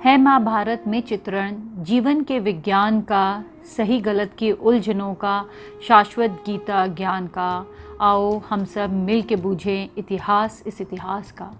है महाभारत में चित्रण जीवन के विज्ञान का, सही गलत की उलझनों का, शाश्वत गीता ज्ञान का। आओ हम सब मिल के बूझें इतिहास, इस इतिहास का।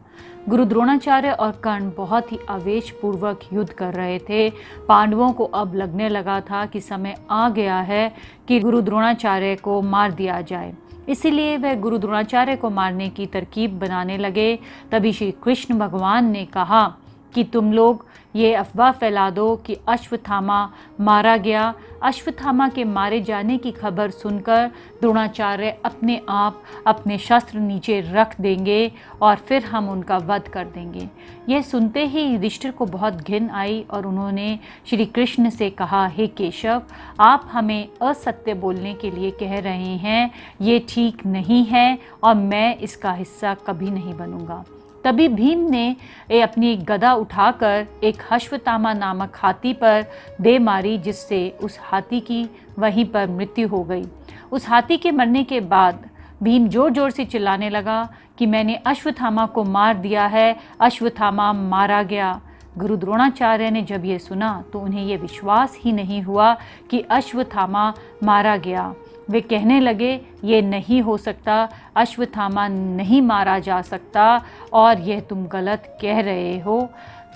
गुरु द्रोणाचार्य और कर्ण बहुत ही आवेशपूर्वक युद्ध कर रहे थे। पांडवों को अब लगने लगा था कि समय आ गया है कि गुरु द्रोणाचार्य को मार दिया जाए। इसीलिए वह गुरु द्रोणाचार्य को मारने की तरकीब बनाने लगे। तभी श्री कृष्ण भगवान ने कहा कि तुम लोग ये अफवाह फैला दो कि अश्वत्थामा मारा गया। अश्वत्थामा के मारे जाने की खबर सुनकर द्रोणाचार्य अपने आप अपने शस्त्र नीचे रख देंगे और फिर हम उनका वध कर देंगे। यह सुनते ही युधिष्ठिर को बहुत घिन आई और उन्होंने श्री कृष्ण से कहा, हे केशव, आप हमें असत्य बोलने के लिए कह रहे हैं, ये ठीक नहीं है और मैं इसका हिस्सा कभी नहीं बनूंगा। तभी भीम ने अपनी गदा उठाकर एक अश्वत्थामा नामक हाथी पर दे मारी, जिससे उस हाथी की वहीं पर मृत्यु हो गई। उस हाथी के मरने के बाद भीम जोर जोर से चिल्लाने लगा कि मैंने अश्वत्थामा को मार दिया है, अश्वत्थामा मारा गया। गुरु द्रोणाचार्य ने जब ये सुना तो उन्हें ये विश्वास ही नहीं हुआ कि अश्वत्थामा मारा गया। वे कहने लगे, ये नहीं हो सकता, अश्वत्थामा नहीं मारा जा सकता और यह तुम गलत कह रहे हो।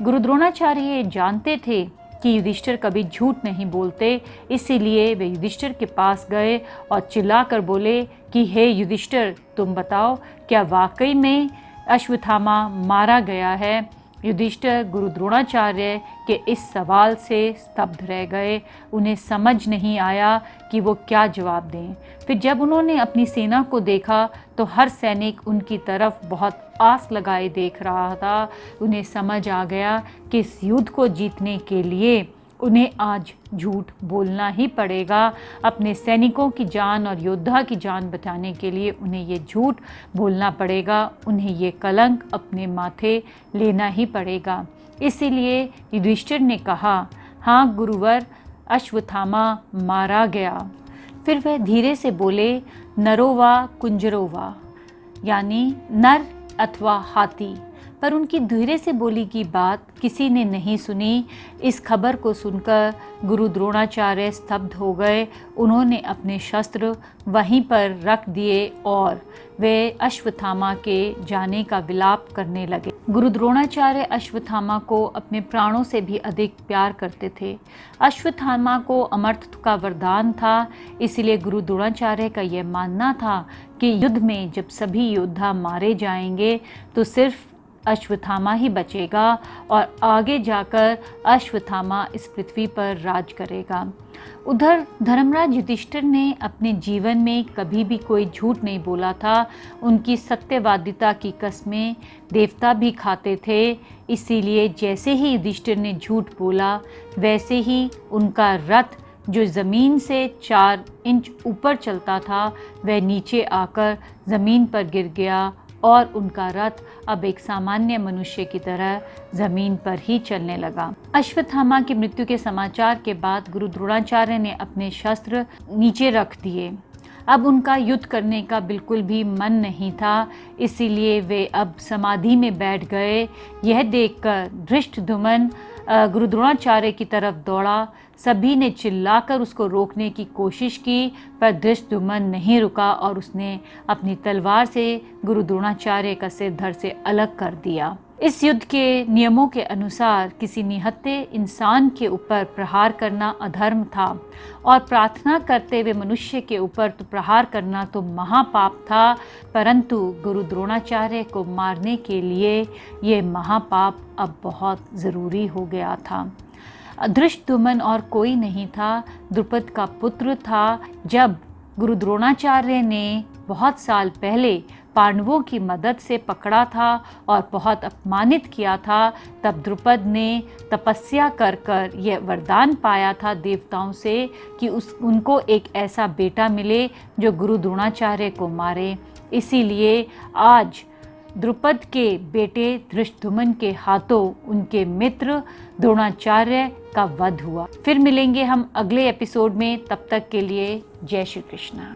गुरु द्रोणाचार्य ये जानते थे कि युधिष्ठिर कभी झूठ नहीं बोलते, इसीलिए वे युधिष्ठिर के पास गए और चिल्लाकर बोले कि हे युधिष्ठिर, तुम बताओ क्या वाकई में अश्वत्थामा मारा गया है। युधिष्ठिर गुरु द्रोणाचार्य के इस सवाल से स्तब्ध रह गए। उन्हें समझ नहीं आया कि वो क्या जवाब दें। फिर जब उन्होंने अपनी सेना को देखा तो हर सैनिक उनकी तरफ बहुत आस लगाए देख रहा था। उन्हें समझ आ गया कि इस युद्ध को जीतने के लिए उन्हें आज झूठ बोलना ही पड़ेगा। अपने सैनिकों की जान और योद्धा की जान बचाने के लिए उन्हें ये झूठ बोलना पड़ेगा। उन्हें ये कलंक अपने माथे लेना ही पड़ेगा। इसीलिए युधिष्ठिर ने कहा, हाँ गुरुवर, अश्वत्थामा मारा गया। फिर वह धीरे से बोले, नरोवा कुंजरोवा, यानी नर अथवा हाथी। पर उनकी धीरे से बोली की बात किसी ने नहीं सुनी। इस खबर को सुनकर गुरु द्रोणाचार्य स्तब्ध हो गए। उन्होंने अपने शस्त्र वहीं पर रख दिए और वे अश्वत्थामा के जाने का विलाप करने लगे। गुरु द्रोणाचार्य अश्वत्थामा को अपने प्राणों से भी अधिक प्यार करते थे। अश्वत्थामा को अमरत्व का वरदान था, इसलिए गुरु द्रोणाचार्य का यह मानना था कि युद्ध में जब सभी योद्धा मारे जाएंगे तो सिर्फ अश्वत्थामा ही बचेगा और आगे जाकर अश्वत्थामा इस पृथ्वी पर राज करेगा। उधर धर्मराज युधिष्ठिर ने अपने जीवन में कभी भी कोई झूठ नहीं बोला था। उनकी सत्यवादिता की कस्में देवता भी खाते थे। इसीलिए जैसे ही युधिष्ठिर ने झूठ बोला, वैसे ही उनका रथ जो ज़मीन से 4 इंच ऊपर चलता था, वह नीचे आकर ज़मीन पर गिर गया और उनका रथ अब एक सामान्य मनुष्य की तरह जमीन पर ही चलने लगा। अश्वत्थामा की मृत्यु के समाचार के बाद गुरु द्रोणाचार्य ने अपने शस्त्र नीचे रख दिए। अब उनका युद्ध करने का बिल्कुल भी मन नहीं था, इसीलिए वे अब समाधि में बैठ गए। यह देखकर धृष्टद्युम्न गुरु द्रोणाचार्य की तरफ दौड़ा। सभी ने चिल्लाकर उसको रोकने की कोशिश की, पर धृष्टद्युम्न नहीं रुका और उसने अपनी तलवार से गुरु द्रोणाचार्य का सिर धड़ से अलग कर दिया। इस युद्ध के नियमों के अनुसार किसी निहत्थे इंसान के ऊपर प्रहार करना अधर्म था और प्रार्थना करते हुए मनुष्य के ऊपर तो प्रहार करना तो महापाप था, परंतु गुरु द्रोणाचार्य को मारने के लिए ये महापाप अब बहुत ज़रूरी हो गया था। धृष्टद्युम्न और कोई नहीं था, द्रुपद का पुत्र था। जब गुरु द्रोणाचार्य ने बहुत साल पहले पांडवों की मदद से पकड़ा था और बहुत अपमानित किया था, तब द्रुपद ने तपस्या कर कर यह वरदान पाया था देवताओं से कि उनको एक ऐसा बेटा मिले जो गुरु द्रोणाचार्य को मारे। इसीलिए आज द्रुपद के बेटे धृष्टद्युम्न के हाथों उनके मित्र द्रोणाचार्य का वध हुआ। फिर मिलेंगे हम अगले एपिसोड में, तब तक के लिए जय श्री कृष्ण।